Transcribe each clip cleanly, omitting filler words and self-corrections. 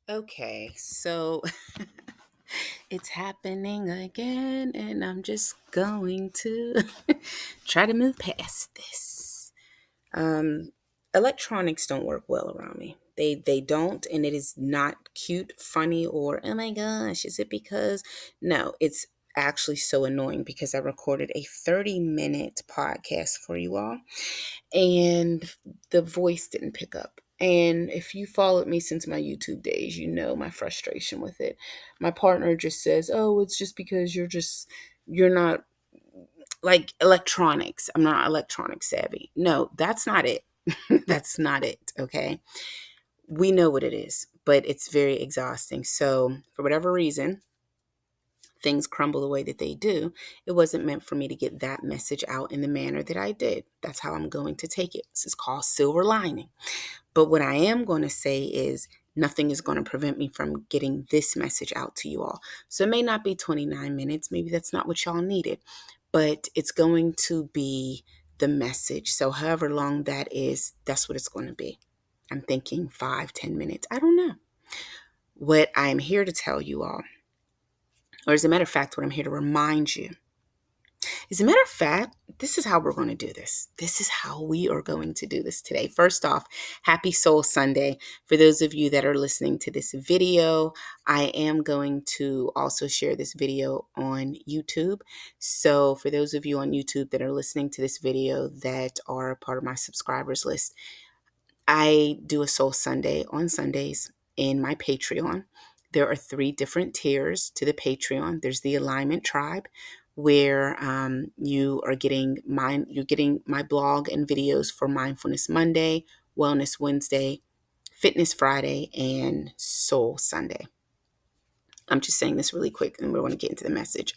Okay, so it's happening again, and I'm just going to try to move past this. Um, Electronics don't work well around me. They don't, and it is not cute, funny, or oh my gosh, is it because? No, it's actually so annoying because I recorded a 30-minute podcast for you all and the voice didn't pick up. And if you followed me since my YouTube days, you know my frustration with it. My partner just says, "Oh, it's just because you're not like electronics. I'm not electronic savvy." No, that's not it. That's not it, okay? We know what it is, but it's very exhausting. So, for whatever reason, things crumble the way that they do, it wasn't meant for me to get that message out in the manner that I did. That's how I'm going to take it. This is called silver lining. But what I am going to say is nothing is going to prevent me from getting this message out to you all. So it may not be 29 minutes. Maybe that's not what y'all needed, but it's going to be the message. So however long that is, that's what it's going to be. I'm thinking 5, 10 minutes. I don't know. What I'm here to tell you all, or as a matter of fact, what I'm here to remind you. As a matter of fact, this is how we're going to do this. This is how we are going to do this today. First off, happy Soul Sunday. For those of you that are listening to this video, I am going to also share this video on YouTube. So for those of you on YouTube that are listening to this video that are part of my subscribers list, I do a Soul Sunday on Sundays in my Patreon. There are 3 different tiers to the Patreon. There's the Alignment Tribe, where you're getting my blog and videos for Mindfulness Monday, Wellness Wednesday, Fitness Friday, and Soul Sunday. I'm just saying this really quick, and we're going to get into the message.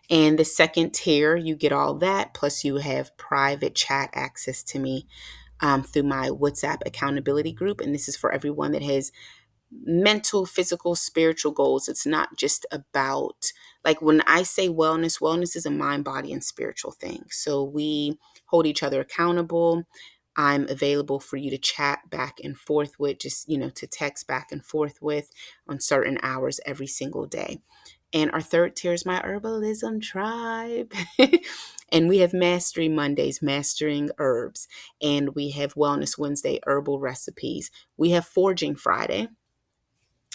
And the second tier, you get all that, plus you have private chat access to me through my WhatsApp accountability group. And this is for everyone that has mental, physical, spiritual goals. It's not just about, like when I say wellness, wellness is a mind, body, and spiritual thing. So we hold each other accountable. I'm available for you to chat back and forth with, just, to text back and forth with on certain hours every single day. And our third tier is my herbalism tribe. And we have Mastery Mondays, mastering herbs. And we have Wellness Wednesday, herbal recipes. We have Forging Friday,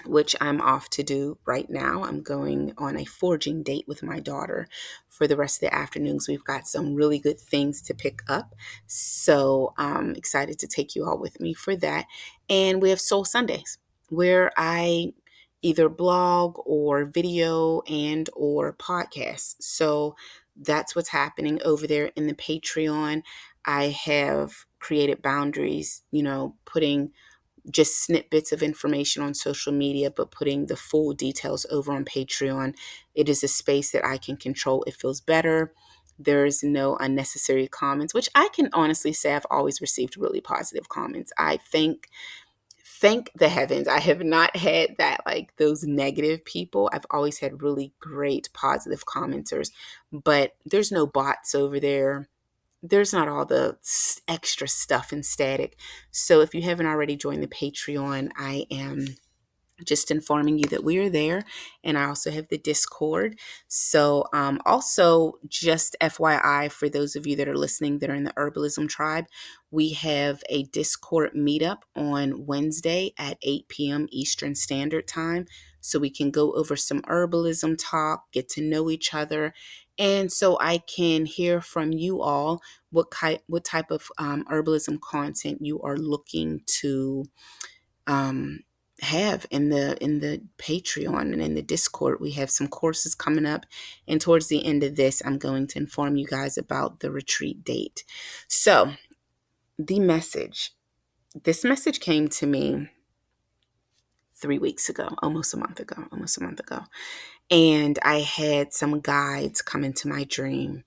which I'm off to do right now. I'm going on a forging date with my daughter for the rest of the afternoons. We've got some really good things to pick up. So I'm excited to take you all with me for that. And we have Soul Sundays, where I either blog or video and or podcast. So that's what's happening over there in the Patreon. I have created boundaries, putting just snippets of information on social media, but putting the full details over on Patreon. It is a space that I can control. It feels better. There's no unnecessary comments, which I can honestly say I've always received really positive comments. I thank the heavens. I have not had that, like those negative people. I've always had really great positive commenters, but there's no bots over there. There's not all the extra stuff and static. So if you haven't already joined the Patreon, I am just informing you that we are there. And I also have the Discord. So also just FYI, for those of you that are listening that are in the Herbalism Tribe, we have a Discord meetup on Wednesday at 8 p.m. Eastern Standard Time. So we can go over some herbalism talk, get to know each other. And so I can hear from you all what type of herbalism content you are looking to um, have in the Patreon and in the Discord. We have some courses coming up, and towards the end of this, I'm going to inform you guys about the retreat date. So the message, this message came to me 3 weeks ago, almost a month ago. And I had some guides come into my dream.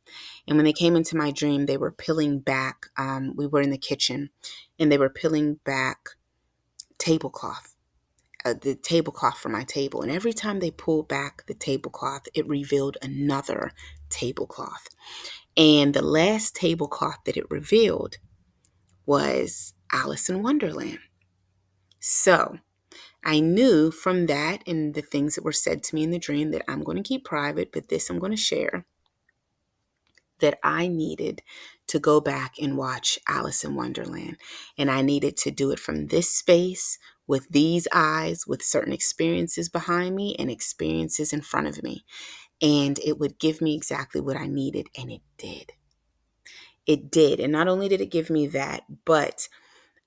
And when they came into my dream, they were peeling back. We were in the kitchen, and they were peeling back tablecloth, the tablecloth for my table. And every time they pulled back the tablecloth, it revealed another tablecloth. And the last tablecloth that it revealed was Alice in Wonderland. So I knew from that and the things that were said to me in the dream that I'm going to keep private, but this I'm going to share, that I needed to go back and watch Alice in Wonderland. And I needed to do it from this space, with these eyes, with certain experiences behind me and experiences in front of me. And it would give me exactly what I needed. And it did. It did. And not only did it give me that, but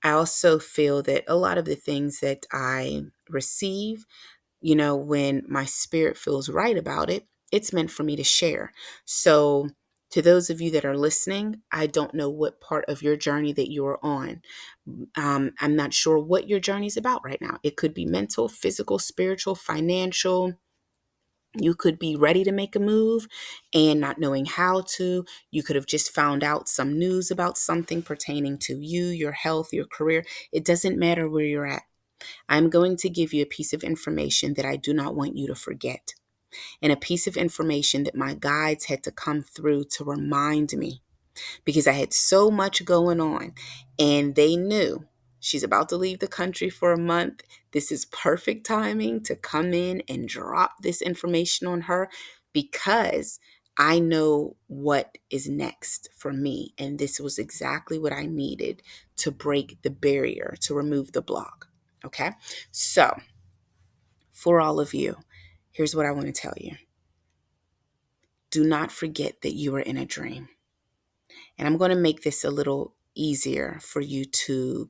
I also feel that a lot of the things that I receive, when my spirit feels right about it, it's meant for me to share. So, to those of you that are listening, I don't know what part of your journey that you are on. I'm not sure what your journey is about right now. It could be mental, physical, spiritual, financial. You could be ready to make a move and not knowing how to. You could have just found out some news about something pertaining to you, your health, your career. It doesn't matter where you're at. I'm going to give you a piece of information that I do not want you to forget, and a piece of information that my guides had to come through to remind me, because I had so much going on, and they knew she's about to leave the country for a month. This is perfect timing to come in and drop this information on her, because I know what is next for me. And this was exactly what I needed to break the barrier, to remove the block. Okay. So for all of you, here's what I want to tell you. Do not forget that you are in a dream. And I'm going to make this a little easier for you to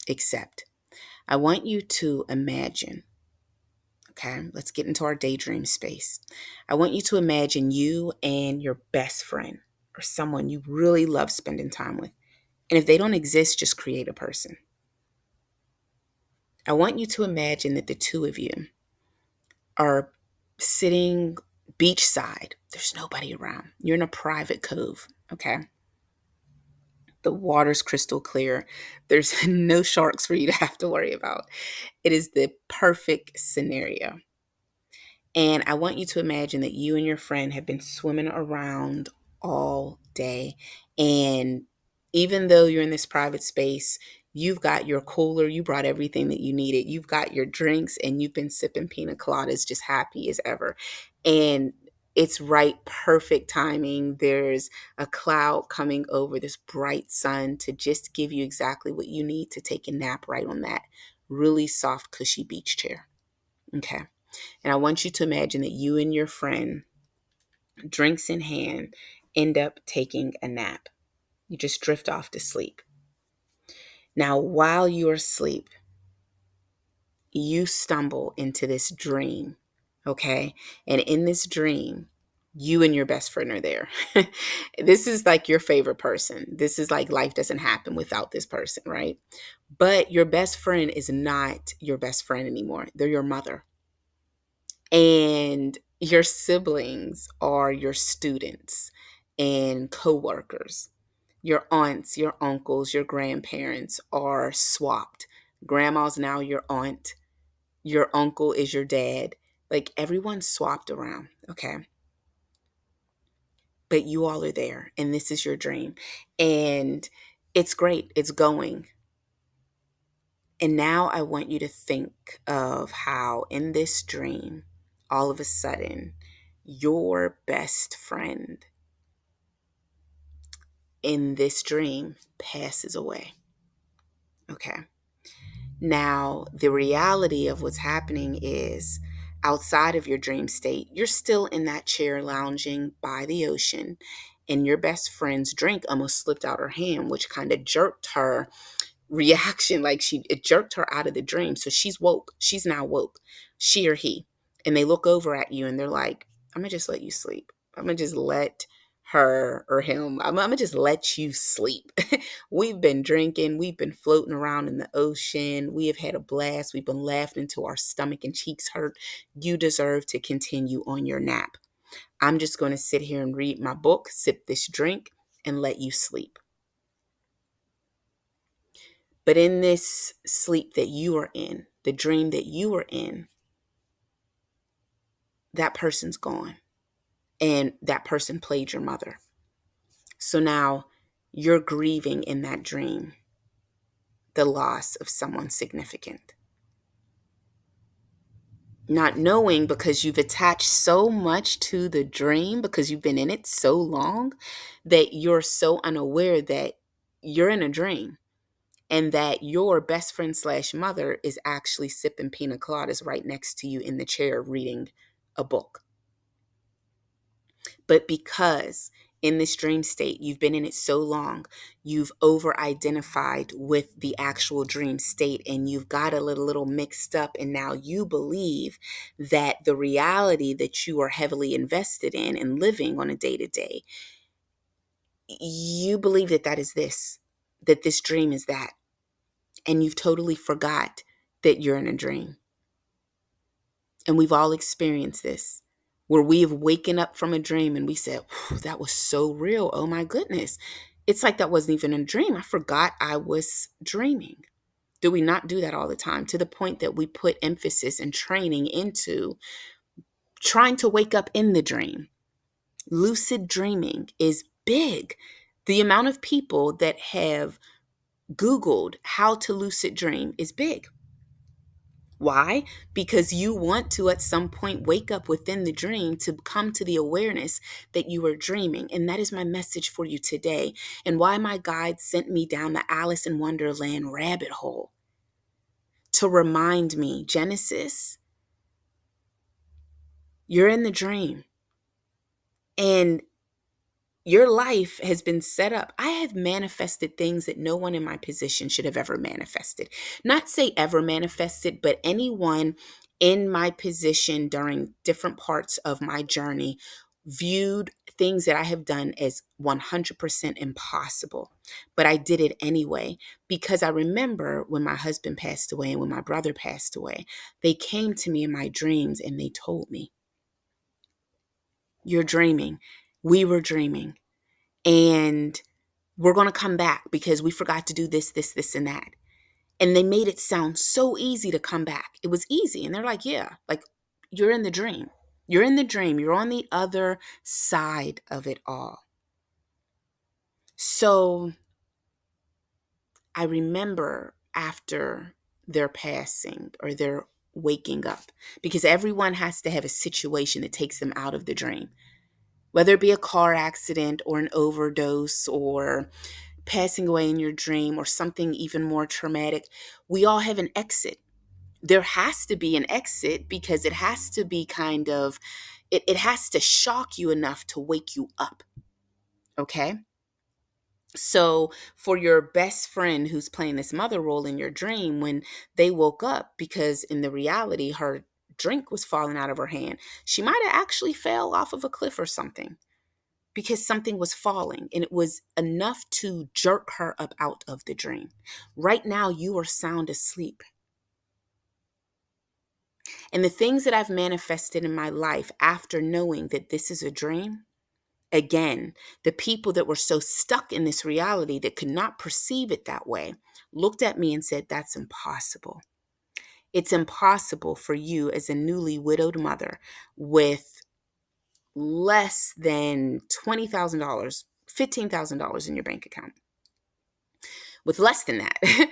accept. I want you to imagine, okay, let's get into our daydream space. I want you to imagine you and your best friend or someone you really love spending time with. And if they don't exist, just create a person. I want you to imagine that the two of you are sitting beachside. There's nobody around. You're in a private cove, okay? The water's crystal clear. There's no sharks for you to have to worry about. It is the perfect scenario. And I want you to imagine that you and your friend have been swimming around all day. And even though you're in this private space, you've got your cooler, you brought everything that you needed. You've got your drinks and you've been sipping pina coladas, just happy as ever. And it's right, perfect timing. There's a cloud coming over, this bright sun to just give you exactly what you need to take a nap right on that really soft, cushy beach chair. Okay. And I want you to imagine that you and your friend, drinks in hand, end up taking a nap. You just drift off to sleep. Now, while you're asleep, you stumble into this dream, okay? And in this dream, you and your best friend are there. This is like your favorite person. This is like life doesn't happen without this person, right? But your best friend is not your best friend anymore. They're your mother. And your siblings are your students and coworkers. Your aunts, your uncles, your grandparents are swapped. Grandma's now your aunt. Your uncle is your dad. Like everyone's swapped around, okay? But you all are there, and this is your dream. And it's great. It's going. And now I want you to think of how in this dream, all of a sudden, your best friend in this dream passes away. Okay. Now, the reality of what's happening is outside of your dream state, you're still in that chair lounging by the ocean, and your best friend's drink almost slipped out her hand, which kind of jerked her reaction. Like it jerked her out of the dream. So she's woke. She's now woke, she or he. And they look over at you and they're like, I'm going to just let you sleep. I'm going to just let her or him, I'm going to just let you sleep. We've been drinking. We've been floating around in the ocean. We have had a blast. We've been laughing until our stomach and cheeks hurt. You deserve to continue on your nap. I'm just going to sit here and read my book, sip this drink, and let you sleep. But in this sleep that you are in, the dream that you are in, that person's gone. And that person played your mother. So now you're grieving in that dream the loss of someone significant. Not knowing because you've attached so much to the dream because you've been in it so long that you're so unaware that you're in a dream and that your best friend slash mother is actually sipping pina coladas right next to you in the chair reading a book. But because in this dream state, you've been in it so long, you've over identified with the actual dream state and you've got a little mixed up. And now you believe that the reality that you are heavily invested in and living on a day to day, you believe that that is this, that this dream is that. And you've totally forgot that you're in a dream. And we've all experienced this, where we have waken up from a dream and we said, that was so real. Oh my goodness. It's like that wasn't even a dream. I forgot I was dreaming. Do we not do that all the time, to the point that we put emphasis and training into trying to wake up in the dream? Lucid dreaming is big. The amount of people that have Googled how to lucid dream is big. Why? Because you want to at some point wake up within the dream to come to the awareness that you are dreaming. And that is my message for you today, and why my guide sent me down the Alice in Wonderland rabbit hole, to remind me, Genesis, you're in the dream. And your life has been set up. I have manifested things that no one in my position should have ever manifested. Not say ever manifested, but anyone in my position during different parts of my journey viewed things that I have done as 100% impossible. But I did it anyway, because I remember when my husband passed away and when my brother passed away, they came to me in my dreams and they told me, "You're dreaming. We were dreaming. And we're going to come back because we forgot to do this, and that." And they made it sound so easy to come back. It was easy. And they're like, yeah, like, you're in the dream. You're in the dream. You're on the other side of it all. So I remember after their passing or their waking up, because everyone has to have a situation that takes them out of the dream, whether it be a car accident or an overdose or passing away in your dream or something even more traumatic. We all have an exit. There has to be an exit because it has to be kind of, it has to shock you enough to wake you up. Okay. So for your best friend who's playing this mother role in your dream, when they woke up, because in the reality, her drink was falling out of her hand, she might have actually fell off of a cliff or something, because something was falling and it was enough to jerk her up out of the dream. Right now, you are sound asleep. And the things that I've manifested in my life after knowing that this is a dream, again, the people that were so stuck in this reality that could not perceive it that way looked at me and said, that's impossible. It's impossible for you as a newly widowed mother with less than $20,000, $15,000 in your bank account, with less than that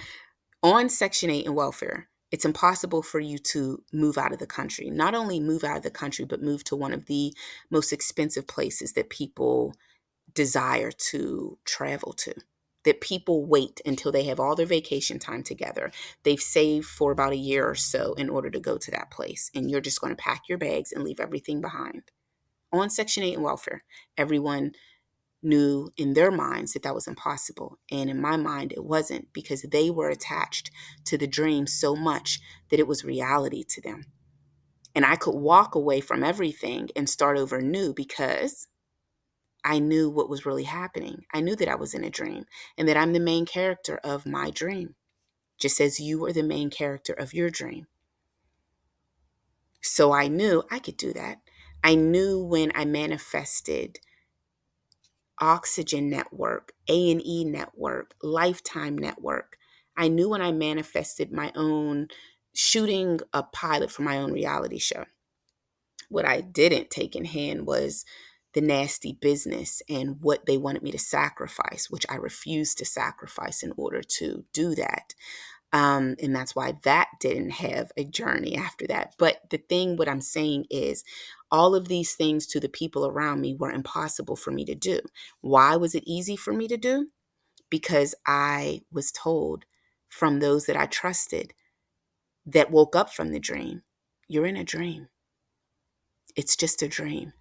on Section 8 and welfare. It's impossible for you to move out of the country. Not only move out of the country, but move to one of the most expensive places that people desire to travel to, that people wait until they have all their vacation time together. They've saved for about a year or so in order to go to that place. And you're just going to pack your bags and leave everything behind. On Section 8 and welfare, everyone knew in their minds that that was impossible. And in my mind, it wasn't, because they were attached to the dream so much that it was reality to them. And I could walk away from everything and start over new because I knew what was really happening. I knew that I was in a dream and that I'm the main character of my dream, just as you are the main character of your dream. So I knew I could do that. I knew when I manifested Oxygen Network, A&E Network, Lifetime Network. I knew when I manifested my own shooting a pilot for my own reality show. What I didn't take in hand was the nasty business and what they wanted me to sacrifice, which I refused to sacrifice in order to do that. And that's why that didn't have a journey after that. But what I'm saying is, all of these things to the people around me were impossible for me to do. Why was it easy for me to do? Because I was told from those that I trusted that woke up from the dream, you're in a dream. It's just a dream.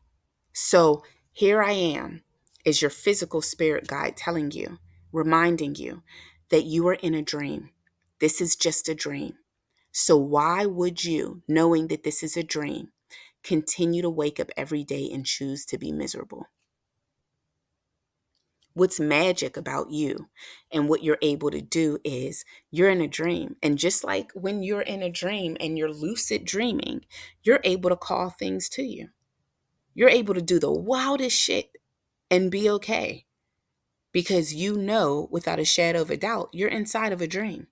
So here I am as your physical spirit guide telling you, reminding you that you are in a dream. This is just a dream. So why would you, knowing that this is a dream, continue to wake up every day and choose to be miserable? What's magic about you and what you're able to do is you're in a dream. And just like when you're in a dream and you're lucid dreaming, you're able to call things to you. You're able to do the wildest shit and be okay because you know without a shadow of a doubt you're inside of a dream.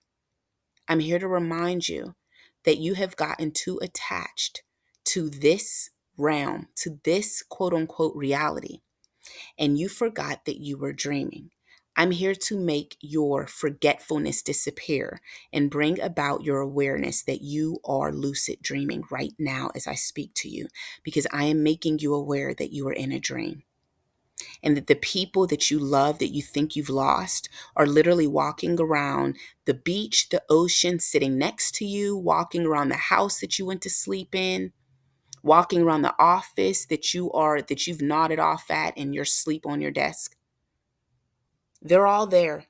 I'm here to remind you that you have gotten too attached to this realm, to this quote unquote reality, and you forgot that you were dreaming. I'm here to make your forgetfulness disappear and bring about your awareness that you are lucid dreaming right now as I speak to you, because I am making you aware that you are in a dream and that the people that you love that you think you've lost are literally walking around the beach, the ocean, sitting next to you, walking around the house that you went to sleep in, walking around the office that you've nodded off at in your sleep on your desk. They're all there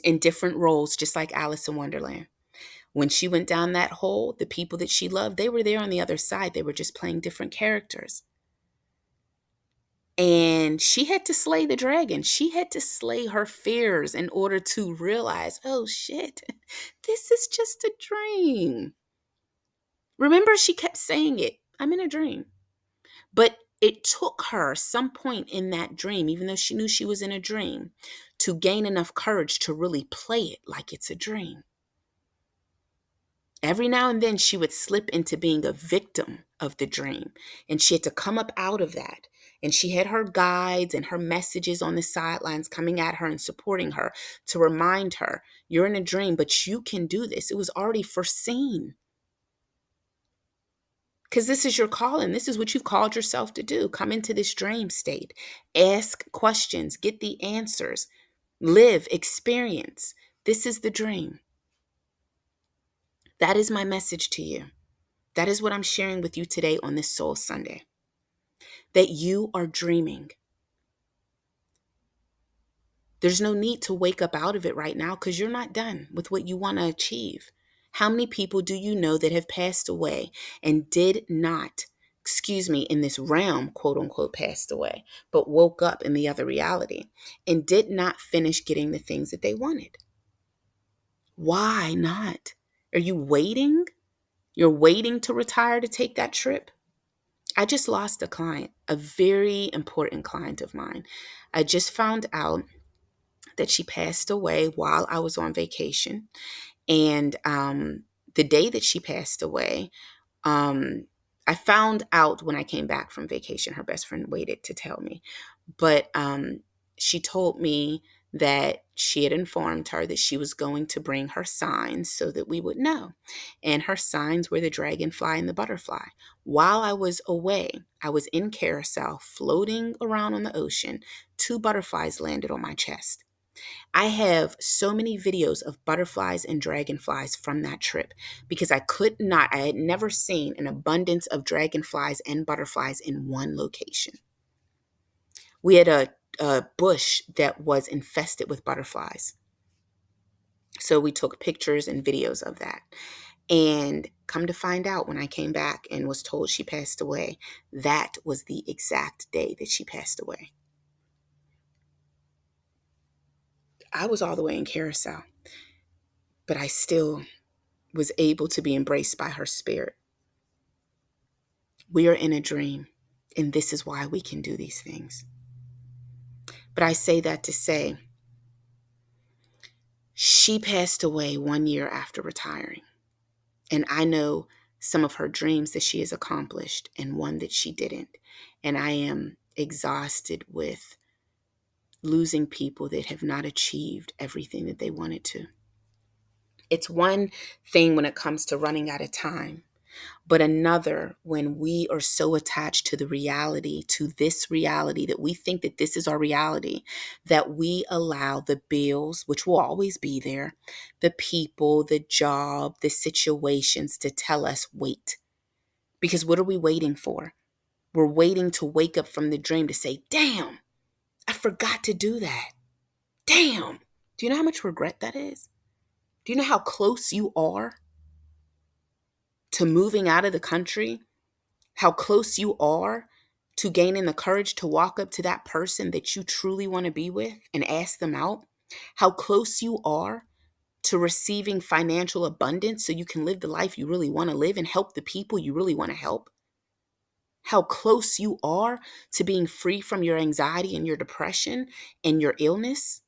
in different roles, just like Alice in Wonderland. When she went down that hole, the people that she loved, they were there on the other side. They were just playing different characters. And she had to slay the dragon. She had to slay her fears in order to realize, oh shit, this is just a dream. Remember, she kept saying it, I'm in a dream. But it took her some point in that dream, even though she knew she was in a dream, to gain enough courage to really play it like it's a dream. Every now and then she would slip into being a victim of the dream, and she had to come up out of that. And she had her guides and her messages on the sidelines coming at her and supporting her to remind her, you're in a dream, but you can do this. It was already foreseen. Because this is your calling. This is what you've called yourself to do. Come into this dream state. Ask questions. Get the answers. Live. Experience. This is the dream. That is my message to you. That is what I'm sharing with you today on this Soul Sunday. That you are dreaming. There's no need to wake up out of it right now because you're not done with what you want to achieve. How many people do you know that have passed away and did not, in this realm, quote unquote, passed away, but woke up in the other reality and did not finish getting the things that they wanted? Why not? Are you waiting? You're waiting to retire to take that trip? I just lost a client, a very important client of mine. I just found out that she passed away while I was on vacation. And the day that she passed away, I found out when I came back from vacation. Her best friend waited to tell me. But she told me that she had informed her that she was going to bring her signs so that we would know. And her signs were the dragonfly and the butterfly. While I was away, I was in Carousel, floating around on the ocean. 2 butterflies landed on my chest. I have so many videos of butterflies and dragonflies from that trip because I had never seen an abundance of dragonflies and butterflies in one location. We had a bush that was infested with butterflies. So we took pictures and videos of that. And come to find out, when I came back and was told she passed away, that was the exact day that she passed away. I was all the way in Carousel, but I still was able to be embraced by her spirit. We are in a dream, and this is why we can do these things. But I say that to say, she passed away 1 year after retiring. And I know some of her dreams that she has accomplished and one that she didn't. And I am exhausted with losing people that have not achieved everything that they wanted to. It's one thing when it comes to running out of time, but another when we are so attached to the reality, to this reality, that we think that this is our reality, that we allow the bills, which will always be there, the people, the job, the situations to tell us, wait. Because what are we waiting for? We're waiting to wake up from the dream to say, damn, I forgot to do that. Damn. Do you know how much regret that is? Do you know how close you are to moving out of the country? How close you are to gaining the courage to walk up to that person that you truly want to be with and ask them out? How close you are to receiving financial abundance so you can live the life you really want to live and help the people you really want to help? How close you are to being free from your anxiety and your depression and your illness?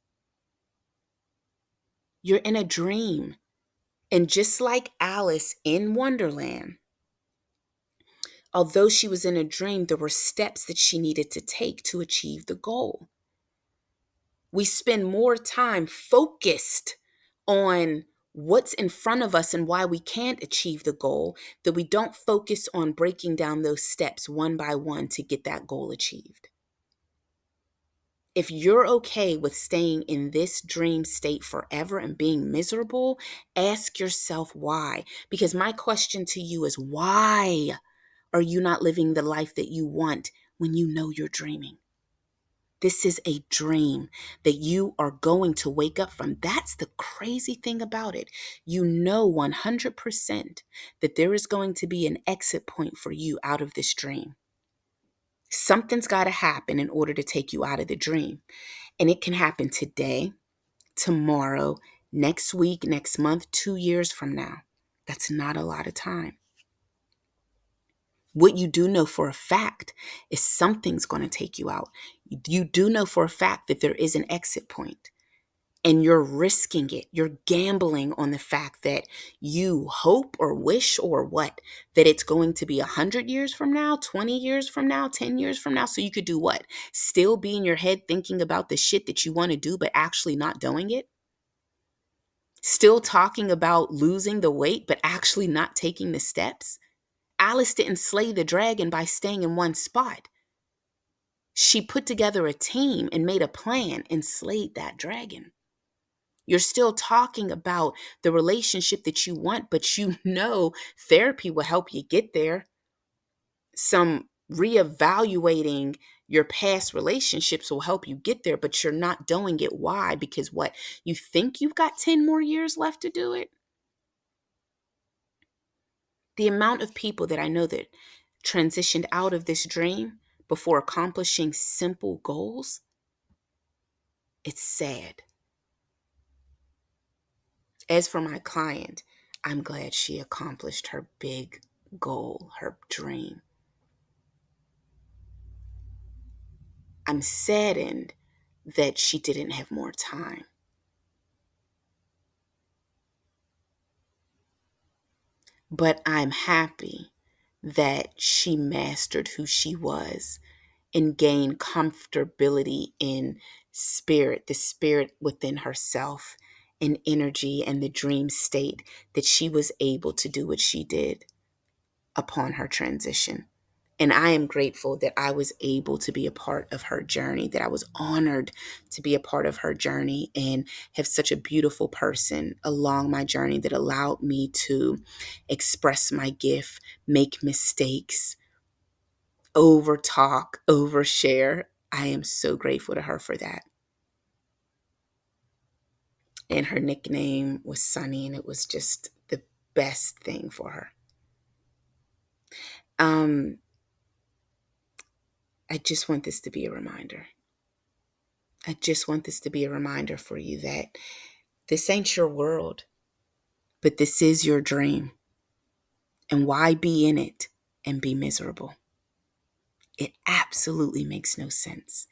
You're in a dream. And just like Alice in Wonderland, although she was in a dream, there were steps that she needed to take to achieve the goal. We spend more time focused on what's in front of us and why we can't achieve the goal, that we don't focus on breaking down those steps one by one to get that goal achieved. If you're okay with staying in this dream state forever and being miserable, ask yourself why. Because my question to you is, why are you not living the life that you want when you know you're dreaming? This is a dream that you are going to wake up from. That's the crazy thing about it. You know 100% that there is going to be an exit point for you out of this dream. Something's got to happen in order to take you out of the dream. And it can happen today, tomorrow, next week, next month, 2 years from now. That's not a lot of time. What you do know for a fact is something's going to take you out. You do know for a fact that there is an exit point, and you're risking it. You're gambling on the fact that you hope or wish or what, that it's going to be 100 years from now, 20 years from now, 10 years from now. So you could do what? Still be in your head thinking about the shit that you want to do, but actually not doing it? Still talking about losing the weight, but actually not taking the steps? Alice didn't slay the dragon by staying in one spot. She put together a team and made a plan and slayed that dragon. You're still talking about the relationship that you want, but you know therapy will help you get there. Some reevaluating your past relationships will help you get there, but you're not doing it. Why? Because what? You think you've got 10 more years left to do it? The amount of people that I know that transitioned out of this dream before accomplishing simple goals, it's sad. As for my client, I'm glad she accomplished her big goal, her dream. I'm saddened that she didn't have more time. But I'm happy that she mastered who she was and gained comfortability in spirit, the spirit within herself, and energy and the dream state, that she was able to do what she did upon her transition. And I am grateful that I was able to be a part of her journey, that I was honored to be a part of her journey and have such a beautiful person along my journey that allowed me to express my gift, make mistakes, over talk, overshare. I am so grateful to her for that. And her nickname was Sunny, and it was just the best thing for her. I just want this to be a reminder. I just want this to be a reminder for you that this ain't your world, but this is your dream. And why be in it and be miserable? It absolutely makes no sense,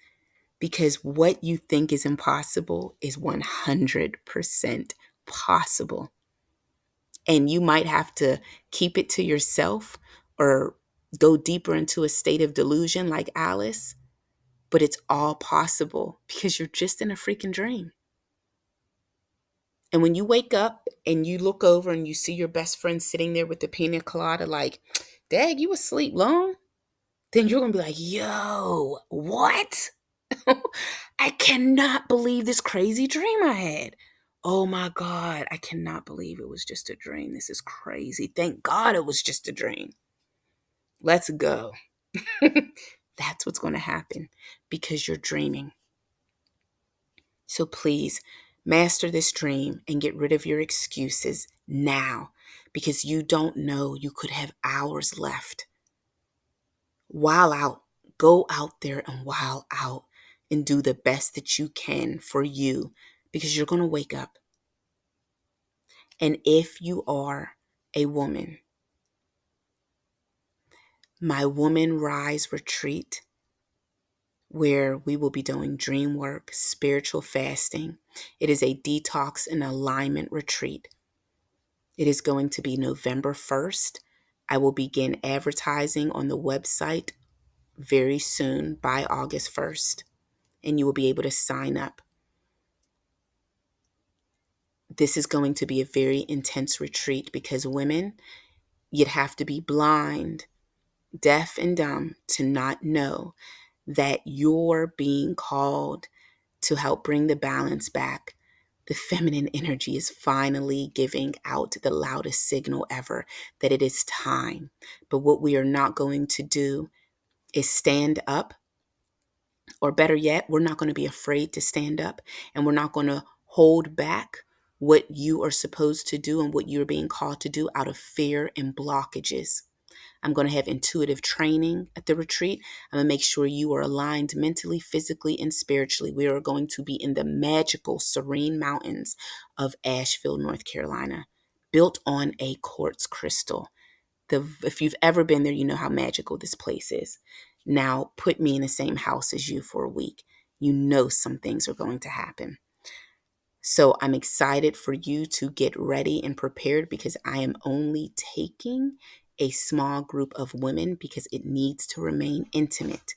because what you think is impossible is 100% possible. And you might have to keep it to yourself or go deeper into a state of delusion like Alice, but it's all possible because you're just in a freaking dream. And when you wake up and you look over and you see your best friend sitting there with the pina colada, like, Dag, you asleep long? Then you're going to be like, yo, what? I cannot believe this crazy dream I had. Oh my God, I cannot believe it was just a dream. This is crazy. Thank God it was just a dream. Let's go. That's what's going to happen because you're dreaming. So please master this dream and get rid of your excuses now because you don't know you could have hours left. While out, go out there and while out and do the best that you can for you because you're going to wake up. And if you are a woman, my Woman Rise retreat, where we will be doing dream work, spiritual fasting. It is a detox and alignment retreat. It is going to be November 1st. I will begin advertising on the website very soon by August 1st, and you will be able to sign up. This is going to be a very intense retreat because women, you'd have to be blind, deaf, and dumb to not know that you're being called to help bring the balance back. The feminine energy is finally giving out the loudest signal ever that it is time. But what we are not going to do is stand up, or better yet, we're not going to be afraid to stand up, and we're not going to hold back what you are supposed to do and what you're being called to do out of fear and blockages. I'm going to have intuitive training at the retreat. I'm going to make sure you are aligned mentally, physically, and spiritually. We are going to be in the magical, serene mountains of Asheville, North Carolina, built on a quartz crystal. If you've ever been there, you know how magical this place is. Now, put me in the same house as you for a week. You know some things are going to happen. So I'm excited for you to get ready and prepared because I am only taking a small group of women because it needs to remain intimate.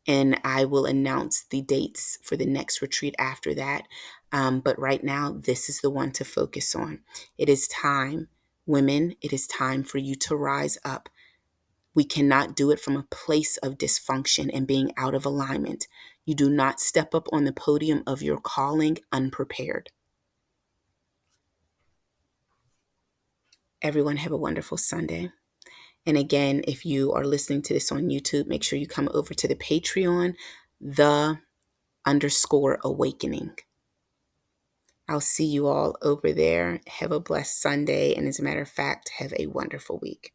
And I will announce the dates for the next retreat after that. But right now, this is the one to focus on. It is time, women, it is time for you to rise up. We cannot do it from a place of dysfunction and being out of alignment. You do not step up on the podium of your calling unprepared. Everyone have a wonderful Sunday. And again, if you are listening to this on YouTube, make sure you come over to the Patreon, _awakening. I'll see you all over there. Have a blessed Sunday. And as a matter of fact, have a wonderful week.